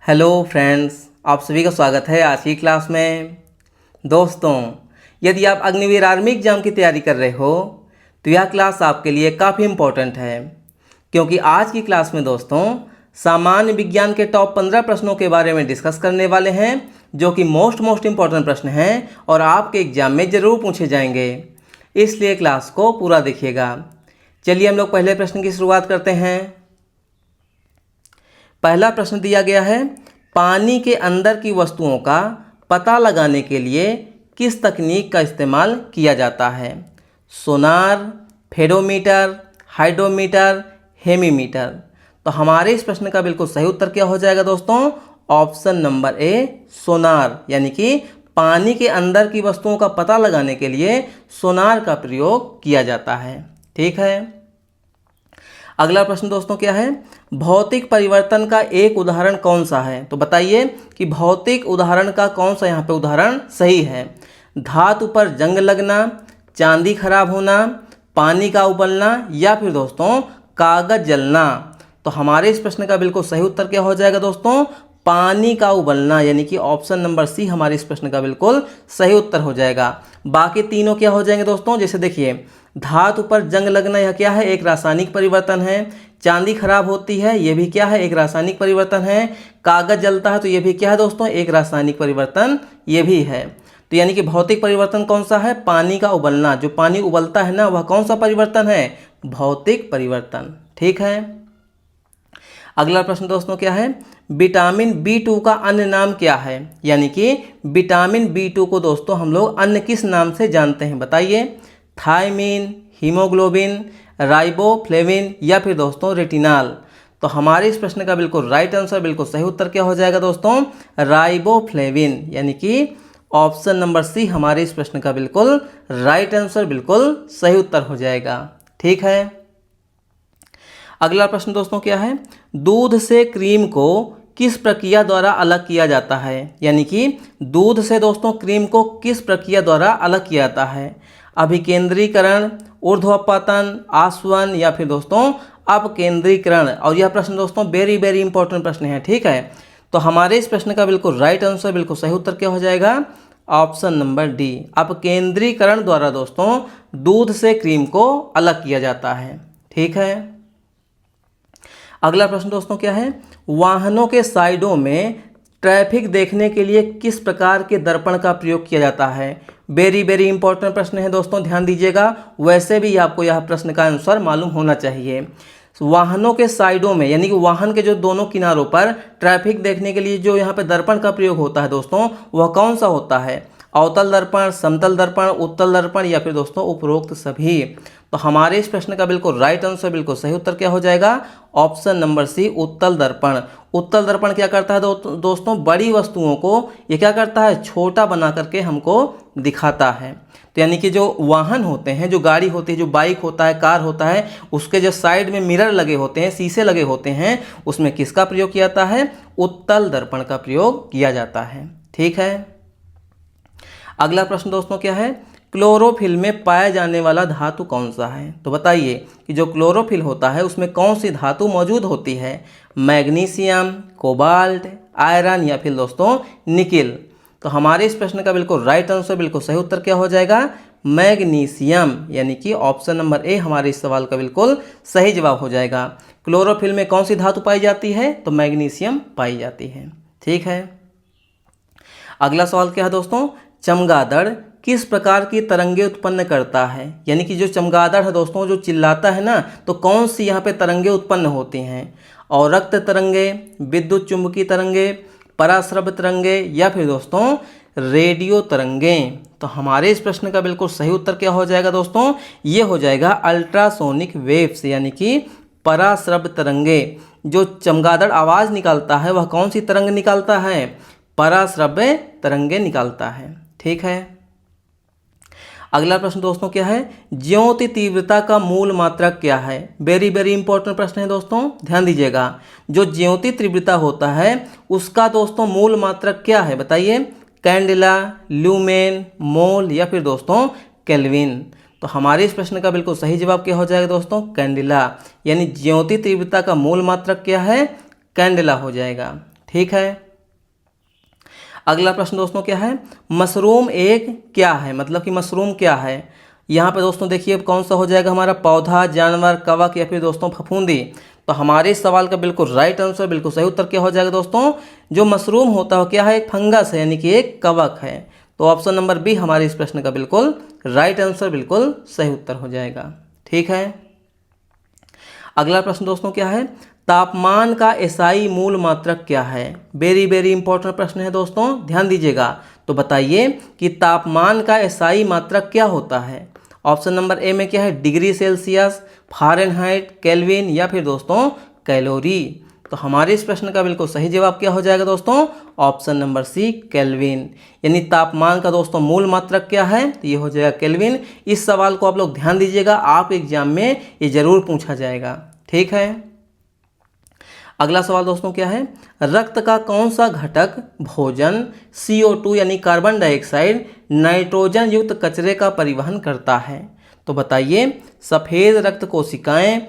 Hello friends, आप सभी का स्वागत है आज की क्लास में। दोस्तों, यदि आप अग्निवीर आर्मी एग्जाम की तैयारी कर रहे हो तो यह क्लास आपके लिए काफ़ी इम्पोर्टेंट है, क्योंकि आज की क्लास में दोस्तों सामान्य विज्ञान के टॉप 15 प्रश्नों के बारे में डिस्कस करने वाले हैं, जो कि मोस्ट इम्पोर्टेंट प्रश्न हैं और आपके एग्जाम में ज़रूर पूछे जाएंगे। इसलिए क्लास को पूरा देखिएगा। चलिए हम लोग पहले प्रश्न की शुरुआत करते हैं। पहला प्रश्न दिया गया है, पानी के अंदर की वस्तुओं का पता लगाने के लिए किस तकनीक का इस्तेमाल किया जाता है? सोनार, फेरोमीटर, हाइड्रोमीटर, हेमीमीटर। तो हमारे इस प्रश्न का बिल्कुल सही उत्तर क्या हो जाएगा दोस्तों? ऑप्शन नंबर ए, सोनार। यानी कि पानी के अंदर की वस्तुओं का पता लगाने के लिए सोनार का प्रयोग किया जाता है। ठीक है। अगला प्रश्न दोस्तों क्या है, भौतिक परिवर्तन का एक उदाहरण कौन सा है? तो बताइए कि भौतिक उदाहरण का कौन सा यहाँ पे उदाहरण सही है। धातु पर जंग लगना, चांदी खराब होना, पानी का उबलना या फिर दोस्तों कागज जलना। तो हमारे इस प्रश्न का बिल्कुल सही उत्तर क्या हो जाएगा दोस्तों? पानी का उबलना। यानी कि ऑप्शन नंबर सी हमारे इस प्रश्न का बिल्कुल सही उत्तर हो जाएगा। बाकी तीनों क्या हो जाएंगे दोस्तों? जैसे देखिए, धातु पर जंग लगना यह क्या है? एक रासायनिक परिवर्तन है। चांदी खराब होती है, यह भी क्या है? एक रासायनिक परिवर्तन है। कागज जलता है तो यह भी क्या है दोस्तों? एक रासायनिक परिवर्तन ये भी है। तो यानी कि भौतिक परिवर्तन कौन सा है? पानी का उबलना। जो पानी उबलता है ना, वह कौन सा परिवर्तन है? भौतिक परिवर्तन। ठीक है। अगला प्रश्न दोस्तों क्या है, विटामिन B2 का अन्य नाम क्या है? यानी कि विटामिन B2 को दोस्तों हम लोग अन्य किस नाम से जानते हैं? बताइए। थायमीन, हीमोग्लोबिन, राइबोफ्लेविन या फिर दोस्तों रेटिनाल। तो हमारे इस प्रश्न का बिल्कुल राइट आंसर, बिल्कुल सही उत्तर क्या हो जाएगा दोस्तों? राइबोफ्लेविन। यानी कि ऑप्शन नंबर सी हमारे इस प्रश्न का बिल्कुल राइट आंसर, बिल्कुल सही उत्तर हो जाएगा। ठीक है। अगला प्रश्न दोस्तों क्या है, दूध से क्रीम को किस प्रक्रिया द्वारा अलग किया जाता है? यानी कि दूध से दोस्तों क्रीम को किस प्रक्रिया द्वारा अलग किया जाता है? अभिकेंद्रीकरण, ऊर्ध्वपतन, आसवन या फिर दोस्तों अपकेंद्रीकरण। और यह प्रश्न दोस्तों वेरी इंपॉर्टेंट प्रश्न है। ठीक है। तो हमारे इस प्रश्न का बिल्कुल राइट आंसर, बिल्कुल सही उत्तर क्या हो जाएगा? ऑप्शन नंबर डी, अपकेंद्रीकरण द्वारा दोस्तों दूध से क्रीम को अलग किया जाता है। ठीक है। अगला प्रश्न दोस्तों क्या है, वाहनों के साइडों में ट्रैफिक देखने के लिए किस प्रकार के दर्पण का प्रयोग किया जाता है? वेरी इंपॉर्टेंट प्रश्न है दोस्तों, ध्यान दीजिएगा। वैसे भी आपको यह प्रश्न का आंसर मालूम होना चाहिए। वाहनों के साइडों में यानी कि वाहन के जो दोनों किनारों पर ट्रैफिक देखने के लिए जो यहाँ पे दर्पण का प्रयोग होता है दोस्तों, वह कौन सा होता है? अवतल दर्पण, समतल दर्पण, उत्तल दर्पण या फिर दोस्तों उपरोक्त सभी। तो हमारे इस प्रश्न का बिल्कुल राइट आंसर, बिल्कुल सही उत्तर क्या हो जाएगा? ऑप्शन नंबर सी, उत्तल दर्पण। उत्तल दर्पण क्या करता है दोस्तों? बड़ी वस्तुओं को ये क्या करता है? छोटा बना करके हमको दिखाता है। तो यानी कि जो वाहन होते हैं, जो गाड़ी होती है, जो बाइक होता है, कार होता है, उसके जो साइड में मिरर लगे होते हैं, शीशे लगे होते हैं, उसमें किसका प्रयोग किया जाता है? उत्तल दर्पण का प्रयोग किया जाता है। ठीक है। अगला प्रश्न दोस्तों क्या है, क्लोरोफिल में पाया जाने वाला धातु कौन सा है? तो बताइए कि जो क्लोरोफिल होता है उसमें कौन सी धातु मौजूद होती है? मैग्नीशियम, कोबाल्ट, आयरन या फिर दोस्तों निकिल। तो हमारे इस प्रश्न का बिल्कुल राइट आंसर, बिल्कुल सही उत्तर क्या हो जाएगा? मैग्नीशियम। यानी कि ऑप्शन नंबर ए हमारे इस सवाल का बिल्कुल सही जवाब हो जाएगा। क्लोरोफिल में कौन सी धातु पाई जाती है? तो मैग्नीशियम पाई जाती है। ठीक है। अगला सवाल क्या है दोस्तों, चमगादड़ किस प्रकार की तरंगे उत्पन्न करता है? यानी कि जो चमगादड़ है दोस्तों, जो चिल्लाता है ना, तो कौन सी यहाँ पे तरंगे उत्पन्न होती हैं? औरक्त तरंगे, विद्युत चुंबकीय तरंगे, पराश्रव्य तरंगे या फिर दोस्तों रेडियो तरंगे। तो हमारे इस प्रश्न का बिल्कुल सही उत्तर क्या हो जाएगा दोस्तों? ये हो जाएगा अल्ट्रासोनिक वेव्स, यानी कि पराश्रव्य तरंगे। जो चमगादड़ आवाज़ निकालता है वह कौन सी तरंग निकालता है? पराश्रव्य तरंगे निकालता है। ठीक है। अगला प्रश्न दोस्तों क्या है, ज्योति तीव्रता का मूल मात्रक क्या है? वेरी इंपॉर्टेंट प्रश्न है दोस्तों, ध्यान दीजिएगा। जो ज्योति तीव्रता होता है उसका दोस्तों मूल मात्रक क्या है? बताइए। कैंडेला, ल्यूमेन, मोल या फिर दोस्तों केल्विन। तो हमारे इस प्रश्न का बिल्कुल सही जवाब क्या हो जाएगा दोस्तों? कैंडेला। यानी ज्योति तीव्रता का मूल मात्रक क्या है? कैंडेला हो जाएगा। ठीक है। अगला प्रश्न दोस्तों क्या है, मशरूम एक क्या है, मतलब कि मशरूम क्या है। यहाँ पे दोस्तों देखिए कौन सा हो जाएगा हमारा, पौधा, जानवर, कवक या फिर दोस्तों फफूंदी। तो हमारे इस सवाल का बिल्कुल राइट आंसर, बिल्कुल सही उत्तर क्या हो जाएगा दोस्तों, जो मशरूम होता है क्या है, एक फंगस है, यानी कि एक कवक है। तो ऑप्शन नंबर बी हमारे इस प्रश्न का बिल्कुल राइट आंसर, बिल्कुल सही उत्तर हो जाएगा। ठीक है। अगला प्रश्न दोस्तों क्या है, तापमान का एसआई मूल मात्रक क्या है। वेरी वेरी इंपॉर्टेंट प्रश्न है दोस्तों, ध्यान दीजिएगा। तो बताइए कि तापमान का एसआई मात्रक क्या होता है। ऑप्शन नंबर ए में क्या है, डिग्री सेल्सियस, फ़ारेनहाइट, केल्विन या फिर दोस्तों कैलोरी। तो हमारे इस प्रश्न का बिल्कुल सही जवाब क्या हो जाएगा दोस्तों, ऑप्शन नंबर सी केल्विन। यानी तापमान का दोस्तों मूल मात्रक क्या है, तो ये हो जाएगा केल्विन। इस सवाल को आप लोग ध्यान दीजिएगा, आप एग्जाम में ये जरूर पूछा जाएगा। ठीक है। अगला सवाल दोस्तों क्या है, रक्त का कौन सा घटक भोजन, CO2 यानी कार्बन डाइऑक्साइड, नाइट्रोजन युक्त कचरे का परिवहन करता है। तो बताइए, सफ़ेद रक्त कोशिकाएं,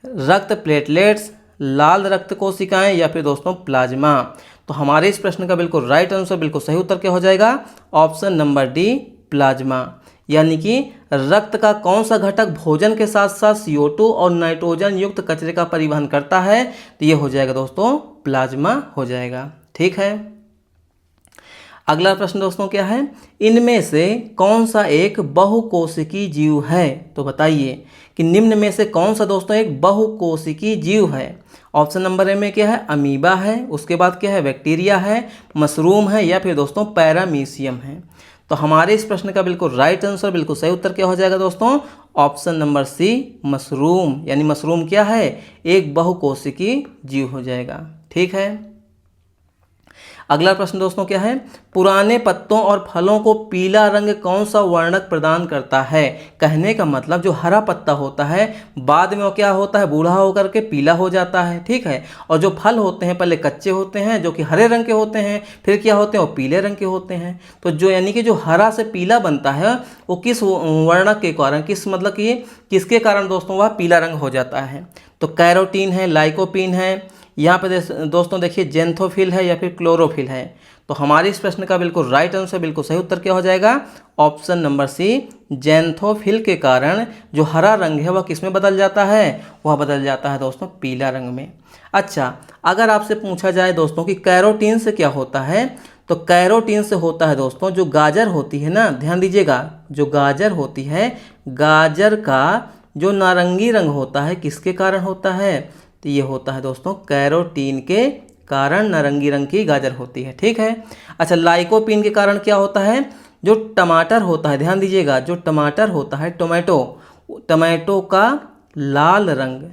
रक्त प्लेटलेट्स, लाल रक्त कोशिकाएं या फिर दोस्तों प्लाज्मा। तो हमारे इस प्रश्न का बिल्कुल राइट आंसर, बिल्कुल सही उत्तर क्या हो जाएगा, ऑप्शन नंबर डी प्लाज्मा। यानी कि रक्त का कौन सा घटक भोजन के साथ साथ CO2 और नाइट्रोजन युक्त कचरे का परिवहन करता है, तो ये हो जाएगा दोस्तों प्लाज्मा हो जाएगा। ठीक है। अगला प्रश्न दोस्तों क्या है, इनमें से कौन सा एक बहुकोशिकीय जीव है। तो बताइए कि निम्न में से कौन सा दोस्तों एक बहुकोशिकीय जीव है। ऑप्शन नंबर ए में क्या है, अमीबा है, उसके बाद क्या है, बैक्टीरिया है, मशरूम है या फिर दोस्तों पैरामीशियम है। तो हमारे इस प्रश्न का बिल्कुल राइट आंसर, बिल्कुल सही उत्तर क्या हो जाएगा दोस्तों, ऑप्शन नंबर सी मशरूम। यानी मशरूम क्या है, एक बहुकोशिकीय जीव हो जाएगा। ठीक है। अगला प्रश्न दोस्तों क्या है, पुराने पत्तों और फलों को पीला रंग कौन सा वर्णक प्रदान करता है। कहने का मतलब जो हरा पत्ता होता है बाद में वो क्या होता है, बूढ़ा होकर के पीला हो जाता है। ठीक है। और जो फल होते हैं पहले कच्चे होते हैं जो कि हरे रंग के होते हैं, फिर क्या होते हैं वो पीले रंग के होते हैं। तो जो यानी कि जो हरा से पीला बनता है वो किस वर्णक के कारण, किस मतलब कि किसके कारण दोस्तों वह पीला रंग हो जाता है। तो कैरोटीन है, लाइकोपीन है, यहाँ पे दोस्तों देखिए जेंथोफिल है या फिर क्लोरोफिल है। तो हमारे इस प्रश्न का बिल्कुल राइट आंसर, बिल्कुल सही उत्तर क्या हो जाएगा, ऑप्शन नंबर सी जेंथोफिल के कारण जो हरा रंग है वह किस में बदल जाता है, वह बदल जाता है दोस्तों पीला रंग में। अच्छा, अगर आपसे पूछा जाए दोस्तों कि कैरोटीन से क्या होता है, तो कैरोटीन से होता है दोस्तों जो गाजर होती है ना, ध्यान दीजिएगा, जो गाजर होती है, गाजर का जो नारंगी रंग होता है किसके कारण होता है, तो ये होता है दोस्तों कैरोटीन के कारण नारंगी रंग की गाजर होती है। ठीक है। अच्छा, लाइकोपीन के कारण क्या होता है, जो टमाटर होता है, ध्यान दीजिएगा, जो टमाटर होता है, टमाटो का लाल रंग,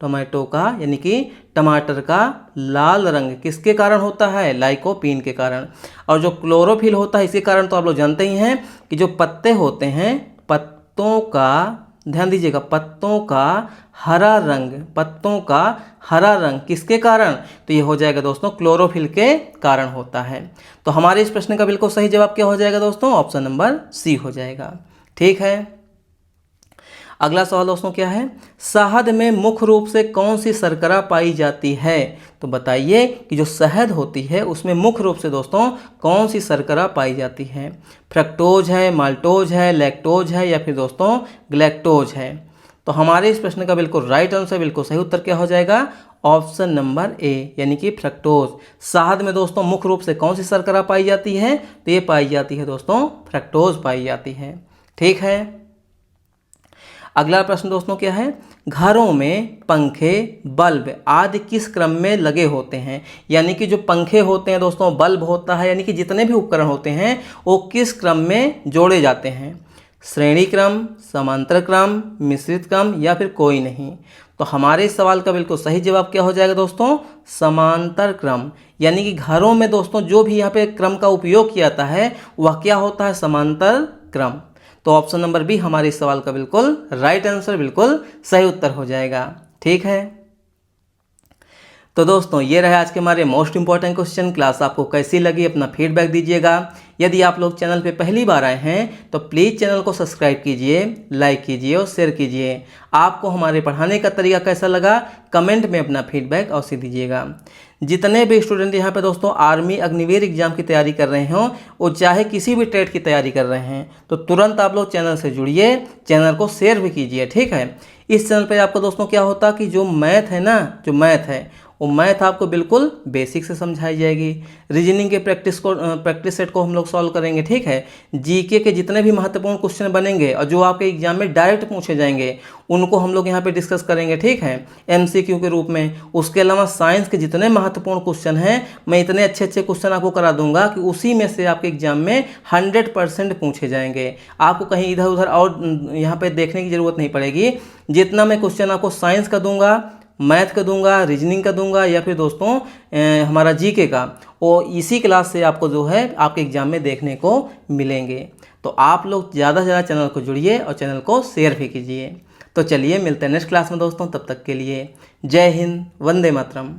टमाटो का यानी कि टमाटर का लाल रंग किसके कारण होता है, लाइकोपीन के कारण। और जो क्लोरोफिल होता है इसके कारण तो आप लोग जानते ही हैं कि जो पत्ते होते हैं, पत्तों का, ध्यान दीजिएगा, पत्तों का हरा रंग, पत्तों का हरा रंग किसके कारण, तो ये हो जाएगा दोस्तों क्लोरोफिल के कारण होता है। तो हमारे इस प्रश्न का बिल्कुल सही जवाब क्या हो जाएगा दोस्तों, ऑप्शन नंबर सी हो जाएगा। ठीक है। अगला सवाल दोस्तों क्या है, शहद में मुख्य रूप से कौन सी शर्करा पाई जाती है। तो बताइए कि जो शहद होती है उसमें मुख्य रूप से दोस्तों कौन सी शर्करा पाई जाती है। फ्रक्टोज है, माल्टोज है, लैक्टोज है या फिर दोस्तों ग्लैक्टोज है। तो हमारे इस प्रश्न का बिल्कुल राइट आंसर, बिल्कुल सही उत्तर क्या हो जाएगा, ऑप्शन नंबर ए यानी कि फ्रक्टोज। शहद में दोस्तों मुख्य रूप से कौन सी शर्करा पाई जाती है, तो ये पाई जाती है दोस्तों फ्रक्टोज पाई जाती है। ठीक है। अगला प्रश्न दोस्तों क्या है, घरों में पंखे, बल्ब आदि किस क्रम में लगे होते हैं। यानी कि जो पंखे होते हैं दोस्तों, बल्ब होता है, यानी कि जितने भी उपकरण होते हैं वो किस क्रम में जोड़े जाते हैं, श्रेणी क्रम, समांतर क्रम, मिश्रित क्रम या फिर कोई नहीं। तो हमारे इस सवाल का बिल्कुल सही जवाब क्या हो जाएगा दोस्तों, समांतर क्रम। यानी कि घरों में दोस्तों जो भी यहाँ पे क्रम का उपयोग किया जाता है वह क्या होता है, समांतर क्रम। तो ऑप्शन नंबर बी हमारे इस सवाल का बिल्कुल राइट आंसर, बिल्कुल सही उत्तर हो जाएगा। ठीक है। तो दोस्तों ये रहे आज के हमारे मोस्ट इंपॉर्टेंट क्वेश्चन। क्लास आपको कैसी लगी अपना फीडबैक दीजिएगा। यदि आप लोग चैनल पे पहली बार आए हैं तो प्लीज़ चैनल को सब्सक्राइब कीजिए, लाइक कीजिए और शेयर कीजिए। आपको हमारे पढ़ाने का तरीका कैसा लगा कमेंट में अपना फीडबैक अवश्य दीजिएगा। जितने भी स्टूडेंट यहाँ पे दोस्तों आर्मी अग्निवीर एग्जाम की तैयारी कर रहे हों, वो चाहे किसी भी ट्रेड की तैयारी कर रहे हैं, तो तुरंत आप लोग चैनल से जुड़िए, चैनल को शेयर भी कीजिए, ठीक है। इस चैनल पे आपको दोस्तों क्या होता कि जो मैथ है ना, जो मैथ है वो मैथ आपको बिल्कुल बेसिक से समझाई जाएगी। रीजनिंग के प्रैक्टिस सेट को हम लोग सॉल्व करेंगे, ठीक है। जीके के जितने भी महत्वपूर्ण क्वेश्चन बनेंगे और जो आपके एग्जाम में डायरेक्ट पूछे जाएंगे उनको हम लोग यहाँ पे डिस्कस करेंगे, ठीक है, एमसीक्यू के रूप में। उसके अलावा साइंस के जितने महत्वपूर्ण क्वेश्चन हैं मैं इतने अच्छे अच्छे क्वेश्चन आपको करा दूंगा कि उसी में से आपके एग्जाम में 100% पूछे जाएंगे। आपको कहीं इधर उधर और यहाँ पे देखने की ज़रूरत नहीं पड़ेगी। जितना मैं क्वेश्चन आपको साइंस का दूंगा, मैथ का दूंगा, रीजनिंग का दूंगा, या फिर दोस्तों हमारा जीके का, वो इसी क्लास से आपको जो है आपके एग्जाम में देखने को मिलेंगे। तो आप लोग ज़्यादा से ज़्यादा चैनल को जुड़िए और चैनल को शेयर भी कीजिए। तो चलिए मिलते हैं नेक्स्ट क्लास में दोस्तों, तब तक के लिए जय हिंद, वंदे मातरम।